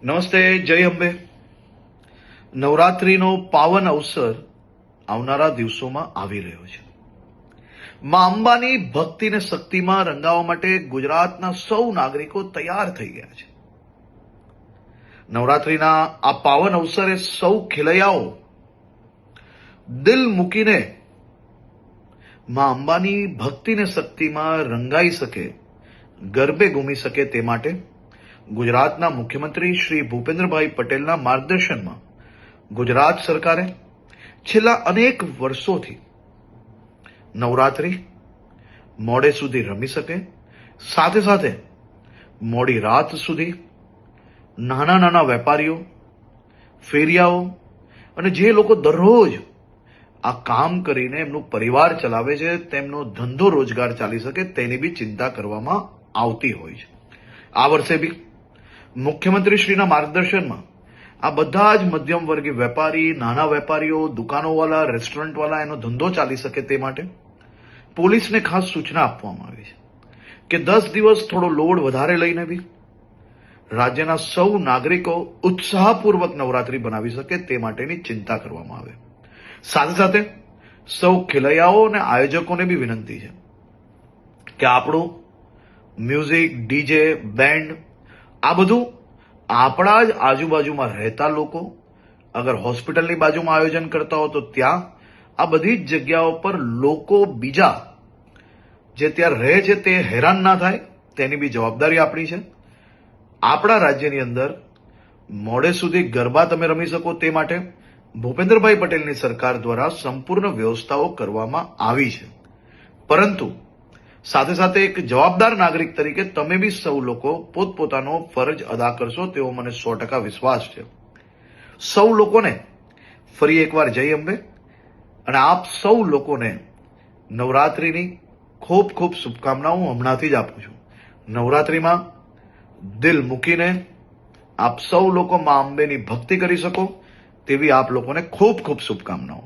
નમસ્તે, જય અંબે. નવરાત્રીનો પાવન અવસર આવનારા દિવસોમાં આવી રહ્યો છે. માં અંબાની ભક્તિ અને શક્તિમાં રંગાવા માટે ગુજરાતના સૌ નાગરિકો તૈયાર થઈ ગયા છે. નવરાત્રીના આ પાવન અવસરે સૌ ખેલૈયાઓ દિલ મૂકીને માં અંબાની ભક્તિ અને શક્તિમાં રંગાઈ શકે, ગરબે ઘૂમી શકે તે માટે ગુજરાતના મુખ્યમંત્રી શ્રી ભૂપેન્દ્રભાઈ પટેલના માર્ગદર્શનમાં ગુજરાત સરકારે છેલ્લા અનેક વર્ષોથી નવરાત્રી મોડે સુધી રમી શકે, સાથે સાથે મોડી રાત સુધી નાના નાના વેપારીઓ, ફેરિયાઓ અને જે લોકો દરરોજ આ કામ કરીને એમનું પરિવાર ચલાવે છે, તેમનો ધંધો રોજગાર ચાલી શકે તેની બી ચિંતા કરવામાં આવતી હોય છે. આ વર્ષે બી મુખ્યમંત્રીશ્રીના માર્ગદર્શનમાં આ બધા જ મધ્યમ વર્ગીય વેપારી, નાના વેપારીઓ, દુકાનોવાળા, રેસ્ટોરન્ટવાળા એનો ધંધો ચાલી શકે તે માટે પોલીસને ખાસ સૂચના આપવામાં આવી છે કે 10 દિવસ થોડો લોડ વધારે લઈને બી રાજ્યના સૌ નાગરિકો ઉત્સાહપૂર્વક નવરાત્રી બનાવી શકે તે માટેની ચિંતા કરવામાં આવે. સાથે સાથે સૌ ખેલૈયાઓ અને આયોજકોને બી વિનંતી છે કે આપણું મ્યુઝિક, ડીજે, બેન્ડ આ બધું આપણા જ આજુબાજુમાં રહેતા લોકો, અગર હોસ્પિટલની બાજુમાં આયોજન કરતા હો તો ત્યાં આ બધી જ જગ્યાઓ પર લોકો બીજા જે ત્યાં રહે છે તે હેરાન ના થાય તેની બી જવાબદારી આપણી છે. આપણા રાજ્યની અંદર મોડે સુધી ગરબા તમે રમી શકો તે માટે ભૂપેન્દ્રભાઈ પટેલની સરકાર દ્વારા સંપૂર્ણ વ્યવસ્થાઓ કરવામાં આવી છે. પરંતુ સાથે સાથે એક જવાબદાર નાગરિક તરીકે તમે બી સૌ લોકો પોતપોતાનો ફરજ અદા કરશો તેવો મને 100% વિશ્વાસ છે. સૌ લોકોને ફરી એકવાર જય અંબે અને આપ સૌ લોકોને નવરાત્રીની ખૂબ ખૂબ શુભકામનાઓ હમણાંથી જ આપું છું. નવરાત્રીમાં દિલ મૂકીને આપ સૌ લોકો માં અંબેની ભક્તિ કરી શકો તેવી આપ લોકોને ખૂબ ખૂબ શુભકામનાઓ.